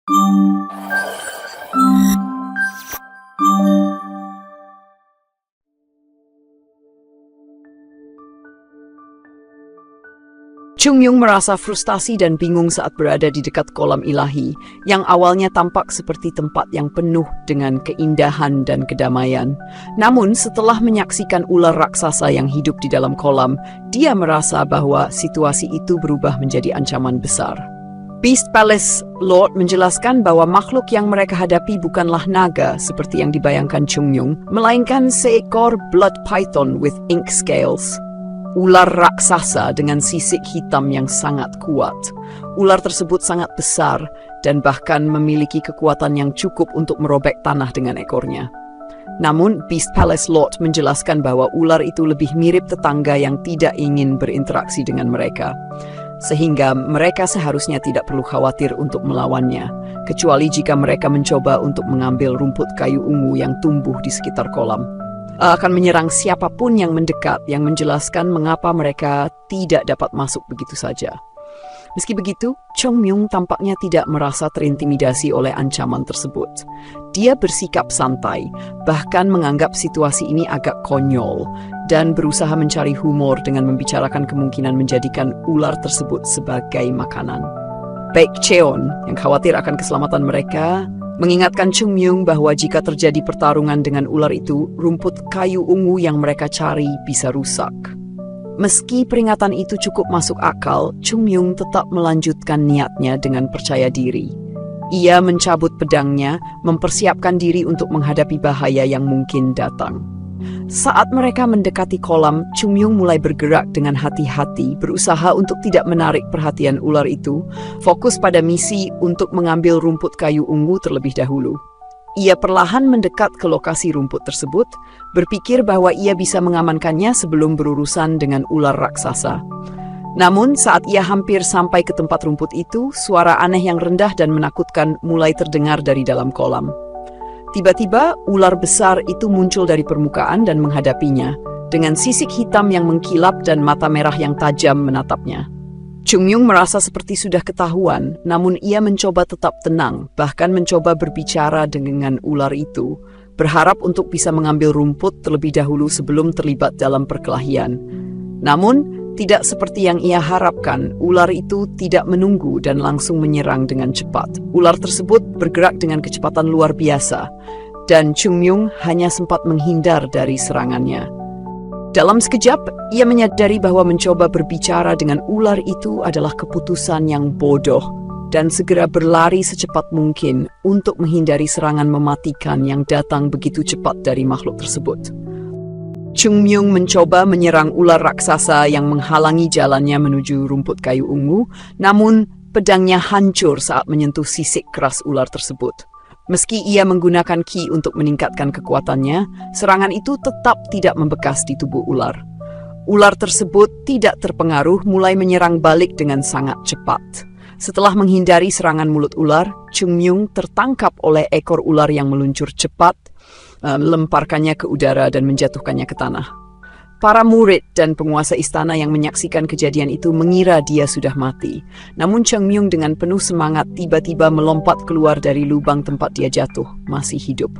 Chung Myung merasa frustasi dan bingung saat berada di dekat kolam ilahi, yang awalnya tampak seperti tempat yang penuh dengan keindahan dan kedamaian. Namun, setelah menyaksikan ular raksasa yang hidup di dalam kolam, dia merasa bahwa situasi itu berubah menjadi ancaman besar. Beast Palace Lord menjelaskan bahwa makhluk yang mereka hadapi bukanlah naga seperti yang dibayangkan Chung Myung, melainkan seekor blood python with ink scales. Ular raksasa dengan sisik hitam yang sangat kuat. Ular tersebut sangat besar dan bahkan memiliki kekuatan yang cukup untuk merobek tanah dengan ekornya. Namun, Beast Palace Lord menjelaskan bahwa ular itu lebih mirip tetangga yang tidak ingin berinteraksi dengan mereka, sehingga mereka seharusnya tidak perlu khawatir untuk melawannya, kecuali jika mereka mencoba untuk mengambil rumput kayu ungu yang tumbuh di sekitar kolam. Akan menyerang siapapun yang mendekat, yang menjelaskan mengapa mereka tidak dapat masuk begitu saja. Meski begitu, Chung Myung tampaknya tidak merasa terintimidasi oleh ancaman tersebut. Dia bersikap santai, bahkan menganggap situasi ini agak konyol, dan berusaha mencari humor dengan membicarakan kemungkinan menjadikan ular tersebut sebagai makanan. Baek Cheon, yang khawatir akan keselamatan mereka, mengingatkan Chung Myung bahwa jika terjadi pertarungan dengan ular itu, rumput kayu ungu yang mereka cari bisa rusak. Meski peringatan itu cukup masuk akal, Chung Myung tetap melanjutkan niatnya dengan percaya diri. Ia mencabut pedangnya, mempersiapkan diri untuk menghadapi bahaya yang mungkin datang. Saat mereka mendekati kolam, Chung Myung mulai bergerak dengan hati-hati, berusaha untuk tidak menarik perhatian ular itu, fokus pada misi untuk mengambil rumput kayu ungu terlebih dahulu. Ia perlahan mendekat ke lokasi rumput tersebut, berpikir bahwa ia bisa mengamankannya sebelum berurusan dengan ular raksasa. Namun, saat ia hampir sampai ke tempat rumput itu, suara aneh yang rendah dan menakutkan mulai terdengar dari dalam kolam. Tiba-tiba, ular besar itu muncul dari permukaan dan menghadapinya, dengan sisik hitam yang mengkilap dan mata merah yang tajam menatapnya. Chung Myung merasa seperti sudah ketahuan, namun ia mencoba tetap tenang, bahkan mencoba berbicara dengan ular itu, berharap untuk bisa mengambil rumput terlebih dahulu sebelum terlibat dalam perkelahian. Namun, tidak seperti yang ia harapkan, ular itu tidak menunggu dan langsung menyerang dengan cepat. Ular tersebut bergerak dengan kecepatan luar biasa, dan Chung Myung hanya sempat menghindar dari serangannya. Dalam sekejap, ia menyadari bahwa mencoba berbicara dengan ular itu adalah keputusan yang bodoh, dan segera berlari secepat mungkin untuk menghindari serangan mematikan yang datang begitu cepat dari makhluk tersebut. Chung Myung mencoba menyerang ular raksasa yang menghalangi jalannya menuju rumput kayu ungu, namun pedangnya hancur saat menyentuh sisik keras ular tersebut. Meski ia menggunakan ki untuk meningkatkan kekuatannya, serangan itu tetap tidak membekas di tubuh ular. Ular tersebut tidak terpengaruh, mulai menyerang balik dengan sangat cepat. Setelah menghindari serangan mulut ular, Chung Myung tertangkap oleh ekor ular yang meluncur cepat, melemparkannya ke udara dan menjatuhkannya ke tanah. Para murid dan penguasa istana yang menyaksikan kejadian itu mengira dia sudah mati. Namun Chung Myung dengan penuh semangat tiba-tiba melompat keluar dari lubang tempat dia jatuh, masih hidup.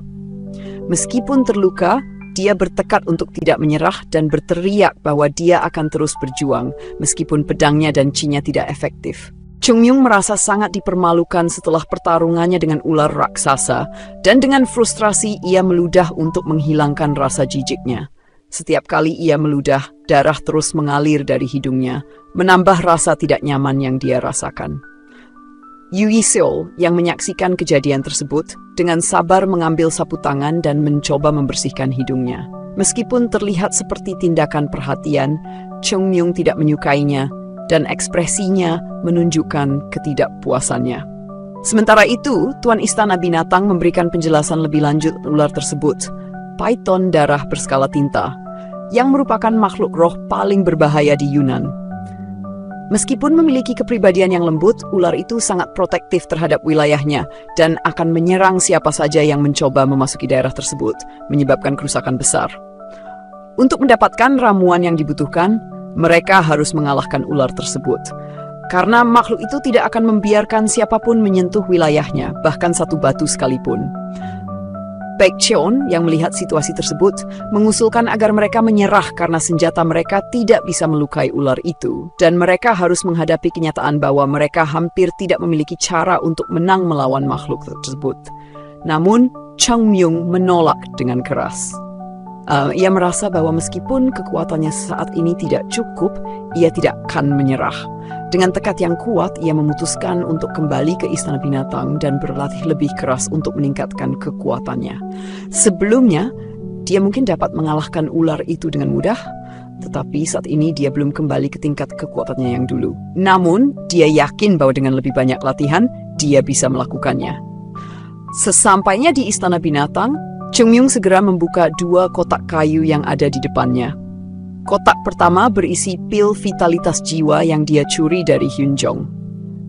Meskipun terluka, dia bertekad untuk tidak menyerah dan berteriak bahwa dia akan terus berjuang, meskipun pedangnya dan cinya tidak efektif. Chung Myung merasa sangat dipermalukan setelah pertarungannya dengan ular raksasa, dan dengan frustrasi ia meludah untuk menghilangkan rasa jijiknya. Setiap kali ia meludah, darah terus mengalir dari hidungnya, menambah rasa tidak nyaman yang dia rasakan. Yu Yi-seol yang menyaksikan kejadian tersebut, dengan sabar mengambil sapu tangan dan mencoba membersihkan hidungnya. Meskipun terlihat seperti tindakan perhatian, Chung Myung tidak menyukainya, dan ekspresinya menunjukkan ketidakpuasannya. Sementara itu, Tuan Istana Binatang memberikan penjelasan lebih lanjut ular tersebut, python darah berskala tinta, yang merupakan makhluk roh paling berbahaya di Yunan. Meskipun memiliki kepribadian yang lembut, ular itu sangat protektif terhadap wilayahnya dan akan menyerang siapa saja yang mencoba memasuki daerah tersebut, menyebabkan kerusakan besar. Untuk mendapatkan ramuan yang dibutuhkan, mereka harus mengalahkan ular tersebut. karena makhluk itu tidak akan membiarkan siapapun menyentuh wilayahnya, bahkan satu batu sekalipun. Baekjeon yang melihat situasi tersebut mengusulkan agar mereka menyerah karena senjata mereka tidak bisa melukai ular itu, dan mereka harus menghadapi kenyataan bahwa mereka hampir tidak memiliki cara untuk menang melawan makhluk tersebut. Namun, Chung Myung menolak dengan keras. Ia merasa bahwa meskipun kekuatannya saat ini tidak cukup, ia tidak akan menyerah. Dengan tekad yang kuat, ia memutuskan untuk kembali ke Istana Binatang dan berlatih lebih keras untuk meningkatkan kekuatannya. Sebelumnya, dia mungkin dapat mengalahkan ular itu dengan mudah, tetapi saat ini dia belum kembali ke tingkat kekuatannya yang dulu. Namun, dia yakin bahwa dengan lebih banyak latihan, dia bisa melakukannya. Sesampainya di Istana Binatang, Chung Myung segera membuka 2 kotak kayu yang ada di depannya. Kotak pertama berisi pil vitalitas jiwa yang dia curi dari Hyun Jong.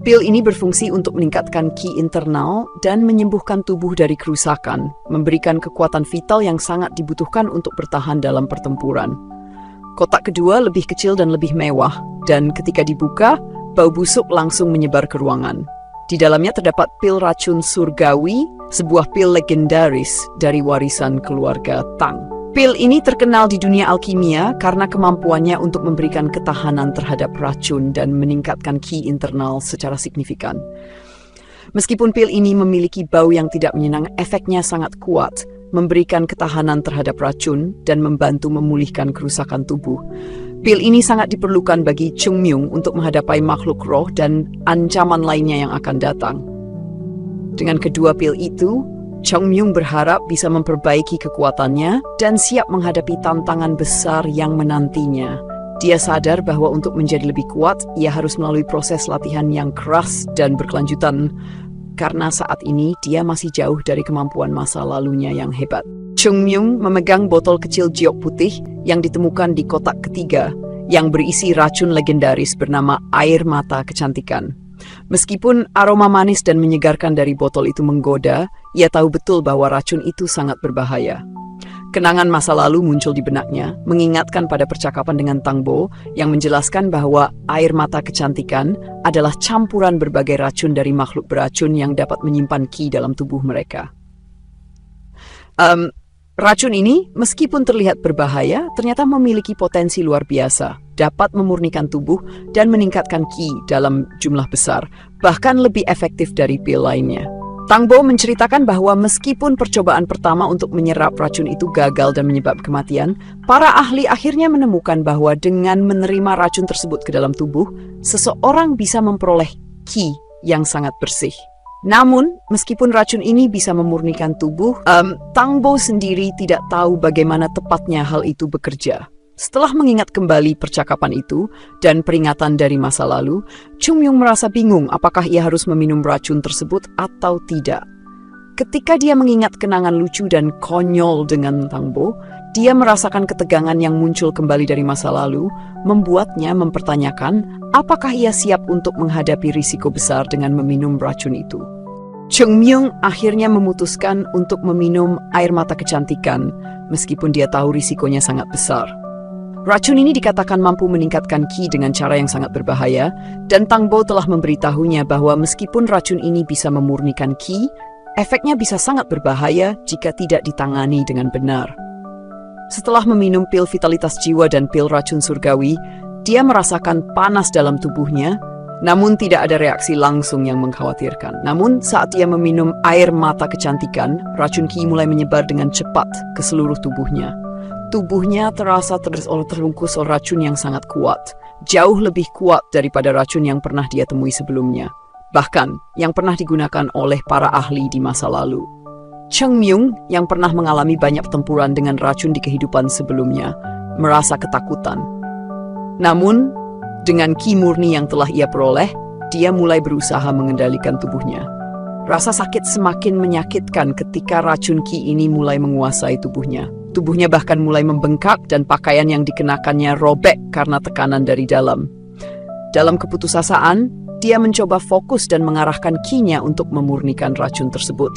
Pil ini berfungsi untuk meningkatkan ki internal dan menyembuhkan tubuh dari kerusakan, memberikan kekuatan vital yang sangat dibutuhkan untuk bertahan dalam pertempuran. Kotak kedua lebih kecil dan lebih mewah, dan ketika dibuka, bau busuk langsung menyebar ke ruangan. Di dalamnya terdapat pil racun surgawi, sebuah pil legendaris dari warisan keluarga Tang. Pil ini terkenal di dunia alkimia karena kemampuannya untuk memberikan ketahanan terhadap racun dan meningkatkan ki internal secara signifikan. Meskipun pil ini memiliki bau yang tidak menyenangkan, efeknya sangat kuat, memberikan ketahanan terhadap racun dan membantu memulihkan kerusakan tubuh. Pil ini sangat diperlukan bagi Chung Myung untuk menghadapi makhluk roh dan ancaman lainnya yang akan datang. Dengan kedua pil itu, Chung Myung berharap bisa memperbaiki kekuatannya dan siap menghadapi tantangan besar yang menantinya. Dia sadar bahwa untuk menjadi lebih kuat, ia harus melalui proses latihan yang keras dan berkelanjutan, karena saat ini dia masih jauh dari kemampuan masa lalunya yang hebat. Chung Myung memegang botol kecil jiok putih yang ditemukan di kotak ketiga, yang berisi racun legendaris bernama air mata kecantikan. Meskipun aroma manis dan menyegarkan dari botol itu menggoda, ia tahu betul bahwa racun itu sangat berbahaya. Kenangan masa lalu muncul di benaknya, mengingatkan pada percakapan dengan Tang Bo yang menjelaskan bahwa air mata kecantikan adalah campuran berbagai racun dari makhluk beracun yang dapat menyimpan ki dalam tubuh mereka. Racun ini, meskipun terlihat berbahaya, ternyata memiliki potensi luar biasa, dapat memurnikan tubuh dan meningkatkan ki dalam jumlah besar, bahkan lebih efektif dari pil lainnya. Tang Bo menceritakan bahwa meskipun percobaan pertama untuk menyerap racun itu gagal dan menyebabkan kematian, para ahli akhirnya menemukan bahwa dengan menerima racun tersebut ke dalam tubuh, seseorang bisa memperoleh ki yang sangat bersih. Namun, meskipun racun ini bisa memurnikan tubuh, Tang Bo sendiri tidak tahu bagaimana tepatnya hal itu bekerja. Setelah mengingat kembali percakapan itu dan peringatan dari masa lalu, Chung Myung merasa bingung apakah ia harus meminum racun tersebut atau tidak. Ketika dia mengingat kenangan lucu dan konyol dengan Tang Bo, dia merasakan ketegangan yang muncul kembali dari masa lalu, membuatnya mempertanyakan apakah ia siap untuk menghadapi risiko besar dengan meminum racun itu. Chung Myung akhirnya memutuskan untuk meminum air mata kecantikan, meskipun dia tahu risikonya sangat besar. Racun ini dikatakan mampu meningkatkan ki dengan cara yang sangat berbahaya, dan Tang Bo telah memberitahunya bahwa meskipun racun ini bisa memurnikan ki, efeknya bisa sangat berbahaya jika tidak ditangani dengan benar. Setelah meminum pil vitalitas jiwa dan pil racun surgawi, dia merasakan panas dalam tubuhnya, namun tidak ada reaksi langsung yang mengkhawatirkan. Namun saat dia meminum air mata kecantikan, racun ki mulai menyebar dengan cepat ke seluruh tubuhnya. Tubuhnya terasa terbungkus oleh racun yang sangat kuat, jauh lebih kuat daripada racun yang pernah dia temui sebelumnya, bahkan yang pernah digunakan oleh para ahli di masa lalu. Chung Myung yang pernah mengalami banyak pertempuran dengan racun di kehidupan sebelumnya, merasa ketakutan. Namun, dengan ki murni yang telah ia peroleh, dia mulai berusaha mengendalikan tubuhnya. Rasa sakit semakin menyakitkan ketika racun ki ini mulai menguasai tubuhnya. Tubuhnya bahkan mulai membengkak dan pakaian yang dikenakannya robek karena tekanan dari dalam. Dalam keputusasaan, dia mencoba fokus dan mengarahkan ki-nya untuk memurnikan racun tersebut,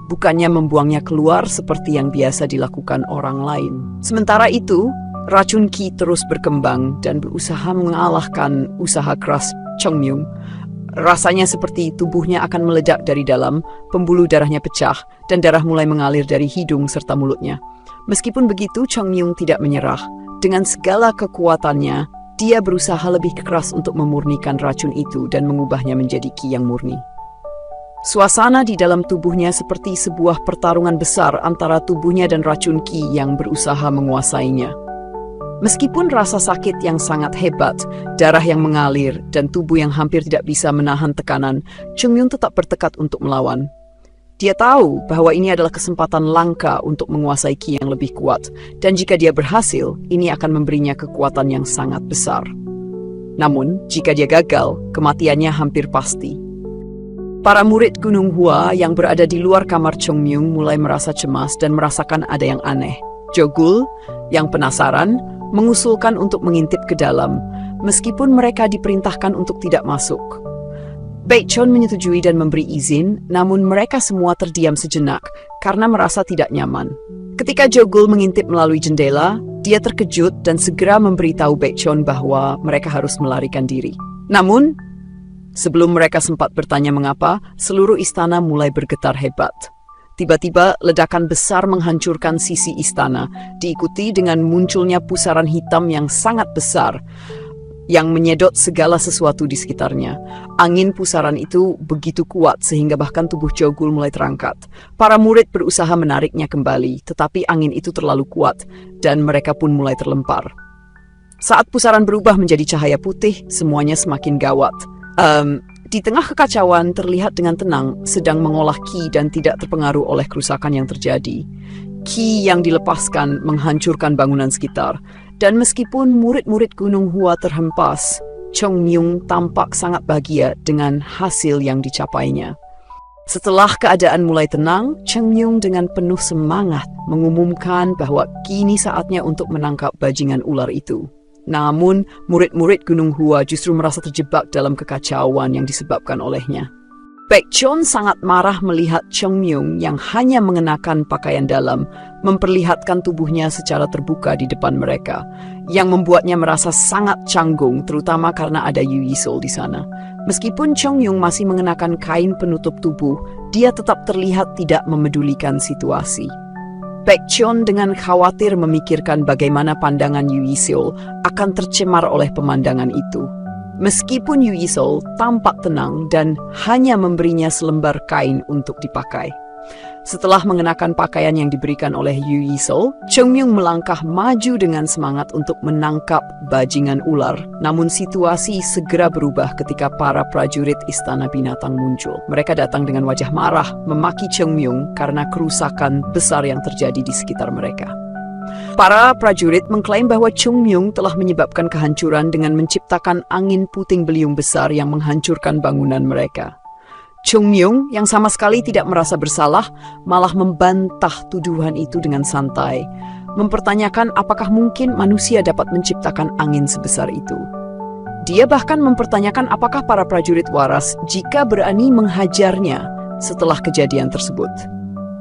bukannya membuangnya keluar seperti yang biasa dilakukan orang lain. Sementara itu, Racun Qi terus berkembang dan berusaha mengalahkan usaha keras Cheng Myung. Rasanya seperti tubuhnya akan meledak dari dalam, pembuluh darahnya pecah, dan darah mulai mengalir dari hidung serta mulutnya. Meskipun begitu, Cheng Myung tidak menyerah. Dengan segala kekuatannya, dia berusaha lebih keras untuk memurnikan racun itu dan mengubahnya menjadi Qi yang murni. Suasana di dalam tubuhnya seperti sebuah pertarungan besar antara tubuhnya dan racun Qi yang berusaha menguasainya. Meskipun rasa sakit yang sangat hebat, darah yang mengalir, dan tubuh yang hampir tidak bisa menahan tekanan, Cheng Myung tetap bertekad untuk melawan. Dia tahu bahwa ini adalah kesempatan langka untuk menguasai Qi yang lebih kuat, dan jika dia berhasil, ini akan memberinya kekuatan yang sangat besar. Namun, jika dia gagal, kematiannya hampir pasti. Para murid Gunung Hua yang berada di luar kamar Cheng Myung mulai merasa cemas dan merasakan ada yang aneh. Jogul, yang penasaran, mengusulkan untuk mengintip ke dalam, meskipun mereka diperintahkan untuk tidak masuk. Baekchon menyetujui dan memberi izin, namun mereka semua terdiam sejenak karena merasa tidak nyaman. Ketika Jogul mengintip melalui jendela, dia terkejut dan segera memberitahu Baekchon bahwa mereka harus melarikan diri. Namun, sebelum mereka sempat bertanya mengapa, seluruh istana mulai bergetar hebat. Tiba-tiba, ledakan besar menghancurkan sisi istana, diikuti dengan munculnya pusaran hitam yang sangat besar, yang menyedot segala sesuatu di sekitarnya. Angin pusaran itu begitu kuat sehingga bahkan tubuh Jogul mulai terangkat. Para murid berusaha menariknya kembali, tetapi angin itu terlalu kuat, dan mereka pun mulai terlempar. Saat pusaran berubah menjadi cahaya putih, semuanya semakin gawat. Di tengah kekacauan terlihat dengan tenang sedang mengolah Qi dan tidak terpengaruh oleh kerusakan yang terjadi. Qi yang dilepaskan menghancurkan bangunan sekitar, dan meskipun murid-murid Gunung Hua terhempas, Cheng Myung tampak sangat bahagia dengan hasil yang dicapainya. Setelah keadaan mulai tenang, Cheng Myung dengan penuh semangat mengumumkan bahwa kini saatnya untuk menangkap bajingan ular itu. Namun, murid-murid Gunung Hua justru merasa terjebak dalam kekacauan yang disebabkan olehnya. Baekchon sangat marah melihat Cheng Myung yang hanya mengenakan pakaian dalam, memperlihatkan tubuhnya secara terbuka di depan mereka, yang membuatnya merasa sangat canggung, terutama karena ada Yu Yisol di sana. Meskipun Cheng Myung masih mengenakan kain penutup tubuh, dia tetap terlihat tidak memedulikan situasi. Baekchon dengan khawatir memikirkan bagaimana pandangan Yu Yisol akan tercemar oleh pemandangan itu. Meskipun Yu Yisol tampak tenang dan hanya memberinya selembar kain untuk dipakai. Setelah mengenakan pakaian yang diberikan oleh Yu Yisol, Cheng Myung melangkah maju dengan semangat untuk menangkap bajingan ular. Namun situasi segera berubah ketika para prajurit Istana Binatang muncul. Mereka datang dengan wajah marah, memaki Cheng Myung karena kerusakan besar yang terjadi di sekitar mereka. Para prajurit mengklaim bahwa Cheng Myung telah menyebabkan kehancuran dengan menciptakan angin puting beliung besar yang menghancurkan bangunan mereka. Cheng Myung yang sama sekali tidak merasa bersalah malah membantah tuduhan itu dengan santai, mempertanyakan apakah mungkin manusia dapat menciptakan angin sebesar itu. Dia bahkan mempertanyakan apakah para prajurit waras jika berani menghajarnya setelah kejadian tersebut.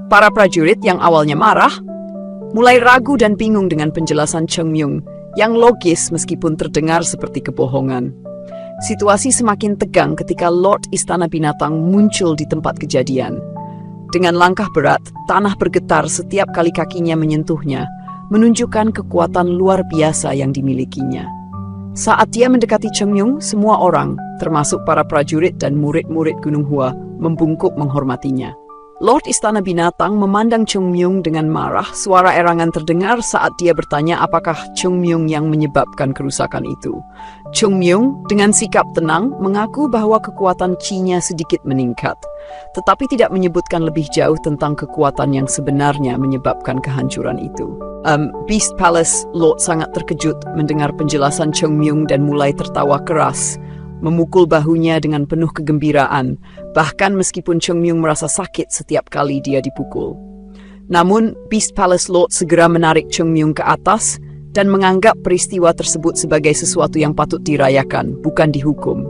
Para prajurit yang awalnya marah mulai ragu dan bingung dengan penjelasan Cheng Myung yang logis meskipun terdengar seperti kebohongan. Situasi semakin tegang ketika Lord Istana Binatang muncul di tempat kejadian. Dengan langkah berat, tanah bergetar setiap kali kakinya menyentuhnya, menunjukkan kekuatan luar biasa yang dimilikinya. Saat dia mendekati Cheng Myung, semua orang, termasuk para prajurit dan murid-murid Gunung Hua, membungkuk menghormatinya. Lord Istana Binatang memandang Cheng Myung dengan marah. Suara erangan terdengar saat dia bertanya apakah Cheng Myung yang menyebabkan kerusakan itu. Cheng Myung dengan sikap tenang mengaku bahwa kekuatan Qi-nya sedikit meningkat, tetapi tidak menyebutkan lebih jauh tentang kekuatan yang sebenarnya menyebabkan kehancuran itu. Beast Palace Lord sangat terkejut mendengar penjelasan Cheng Myung dan mulai tertawa keras, memukul bahunya dengan penuh kegembiraan, bahkan meskipun Cheng Myung merasa sakit setiap kali dia dipukul. Namun, Beast Palace Lord segera menarik Cheng Myung ke atas dan menganggap peristiwa tersebut sebagai sesuatu yang patut dirayakan, bukan dihukum.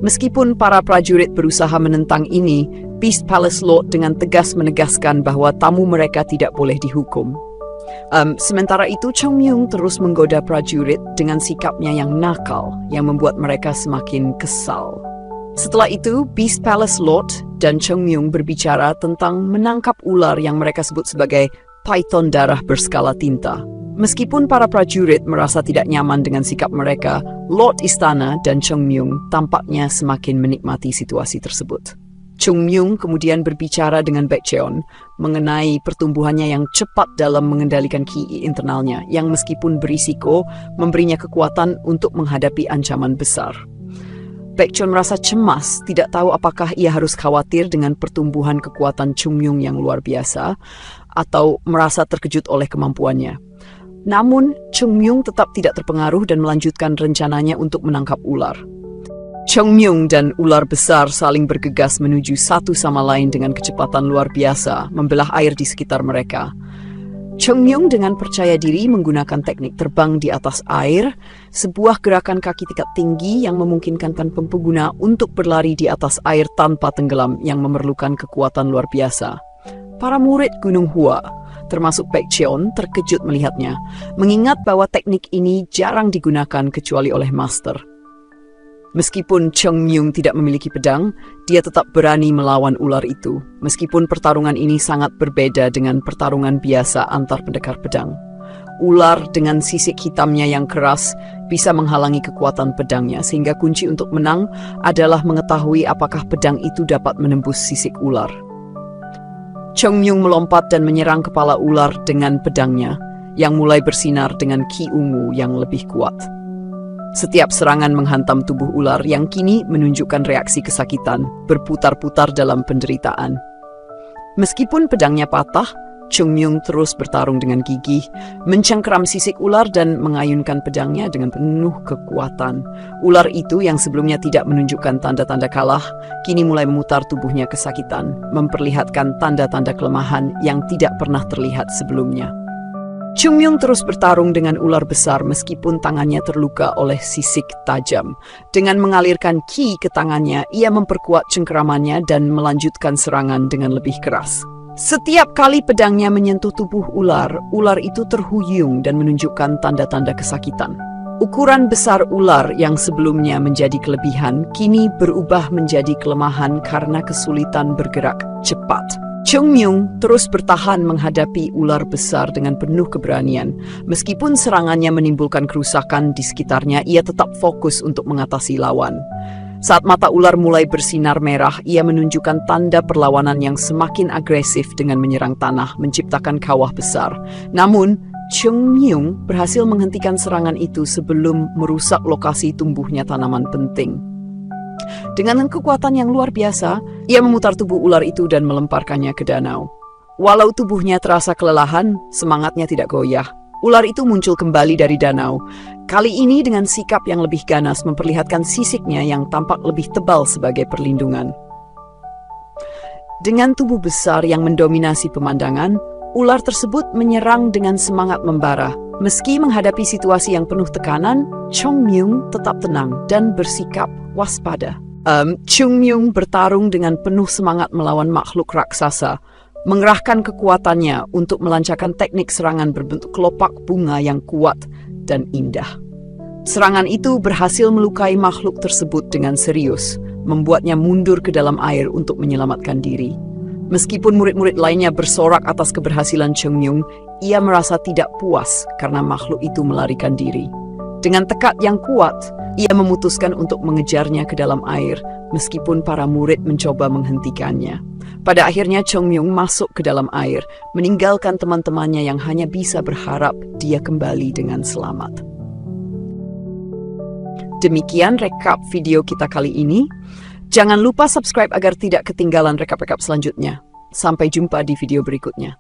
Meskipun para prajurit berusaha menentang ini, Beast Palace Lord dengan tegas menegaskan bahwa tamu mereka tidak boleh dihukum. Sementara itu, Chong Myung terus menggoda prajurit dengan sikapnya yang nakal, yang membuat mereka semakin kesal. Setelah itu, Beast Palace Lord dan Chong Myung berbicara tentang menangkap ular yang mereka sebut sebagai python darah berskala tinta. Meskipun para prajurit merasa tidak nyaman dengan sikap mereka, Lord Istana dan Chong Myung tampaknya semakin menikmati situasi tersebut. Chong Myung kemudian berbicara dengan Baekjeon mengenai pertumbuhannya yang cepat dalam mengendalikan ki internalnya yang meskipun berisiko memberinya kekuatan untuk menghadapi ancaman besar. Baekjeon merasa cemas, tidak tahu apakah ia harus khawatir dengan pertumbuhan kekuatan Chong Myung yang luar biasa atau merasa terkejut oleh kemampuannya. Namun, Chong Myung tetap tidak terpengaruh dan melanjutkan rencananya untuk menangkap ular. Chong Myung dan ular besar saling bergegas menuju satu sama lain dengan kecepatan luar biasa, membelah air di sekitar mereka. Chong Myung dengan percaya diri menggunakan teknik terbang di atas air, sebuah gerakan kaki tingkat tinggi yang memungkinkan pengguna untuk berlari di atas air tanpa tenggelam yang memerlukan kekuatan luar biasa. Para murid Gunung Hua, termasuk Baekjeon, terkejut melihatnya, mengingat bahwa teknik ini jarang digunakan kecuali oleh master. Meskipun Chong Myung tidak memiliki pedang, dia tetap berani melawan ular itu. Meskipun pertarungan ini sangat berbeda dengan pertarungan biasa antar pendekar pedang. Ular dengan sisik hitamnya yang keras bisa menghalangi kekuatan pedangnya, sehingga kunci untuk menang adalah mengetahui apakah pedang itu dapat menembus sisik ular. Chong Myung melompat dan menyerang kepala ular dengan pedangnya, yang mulai bersinar dengan ki ungu yang lebih kuat. Setiap serangan menghantam tubuh ular yang kini menunjukkan reaksi kesakitan, berputar-putar dalam penderitaan. Meskipun pedangnya patah, Chong Myung terus bertarung dengan gigih, mencengkeram sisik ular dan mengayunkan pedangnya dengan penuh kekuatan. Ular itu yang sebelumnya tidak menunjukkan tanda-tanda kalah, kini mulai memutar tubuhnya kesakitan, memperlihatkan tanda-tanda kelemahan yang tidak pernah terlihat sebelumnya. Chong Myung terus bertarung dengan ular besar meskipun tangannya terluka oleh sisik tajam. Dengan mengalirkan ki ke tangannya, ia memperkuat cengkeramannya dan melanjutkan serangan dengan lebih keras. Setiap kali pedangnya menyentuh tubuh ular, ular itu terhuyung dan menunjukkan tanda-tanda kesakitan. Ukuran besar ular yang sebelumnya menjadi kelebihan, kini berubah menjadi kelemahan karena kesulitan bergerak cepat. Chong Myung terus bertahan menghadapi ular besar dengan penuh keberanian. Meskipun serangannya menimbulkan kerusakan di sekitarnya, ia tetap fokus untuk mengatasi lawan. Saat mata ular mulai bersinar merah, ia menunjukkan tanda perlawanan yang semakin agresif dengan menyerang tanah, menciptakan kawah besar. Namun, Chong Myung berhasil menghentikan serangan itu sebelum merusak lokasi tumbuhnya tanaman penting. Dengan kekuatan yang luar biasa, ia memutar tubuh ular itu dan melemparkannya ke danau. Walau tubuhnya terasa kelelahan, semangatnya tidak goyah. Ular itu muncul kembali dari danau. Kali ini dengan sikap yang lebih ganas memperlihatkan sisiknya yang tampak lebih tebal sebagai perlindungan. Dengan tubuh besar yang mendominasi pemandangan, ular tersebut menyerang dengan semangat membara. Meski menghadapi situasi yang penuh tekanan, Chong Myung tetap tenang dan bersikap waspada. Chong Myung bertarung dengan penuh semangat melawan makhluk raksasa, mengerahkan kekuatannya untuk melancarkan teknik serangan berbentuk kelopak bunga yang kuat dan indah. Serangan itu berhasil melukai makhluk tersebut dengan serius, membuatnya mundur ke dalam air untuk menyelamatkan diri. Meskipun murid-murid lainnya bersorak atas keberhasilan Chong Myung, ia merasa tidak puas karena makhluk itu melarikan diri. Dengan tekad yang kuat, ia memutuskan untuk mengejarnya ke dalam air, meskipun para murid mencoba menghentikannya. Pada akhirnya Chong Myung masuk ke dalam air, meninggalkan teman-temannya yang hanya bisa berharap dia kembali dengan selamat. Demikian rekap video kita kali ini. Jangan lupa subscribe agar tidak ketinggalan rekap-rekap selanjutnya. Sampai jumpa di video berikutnya.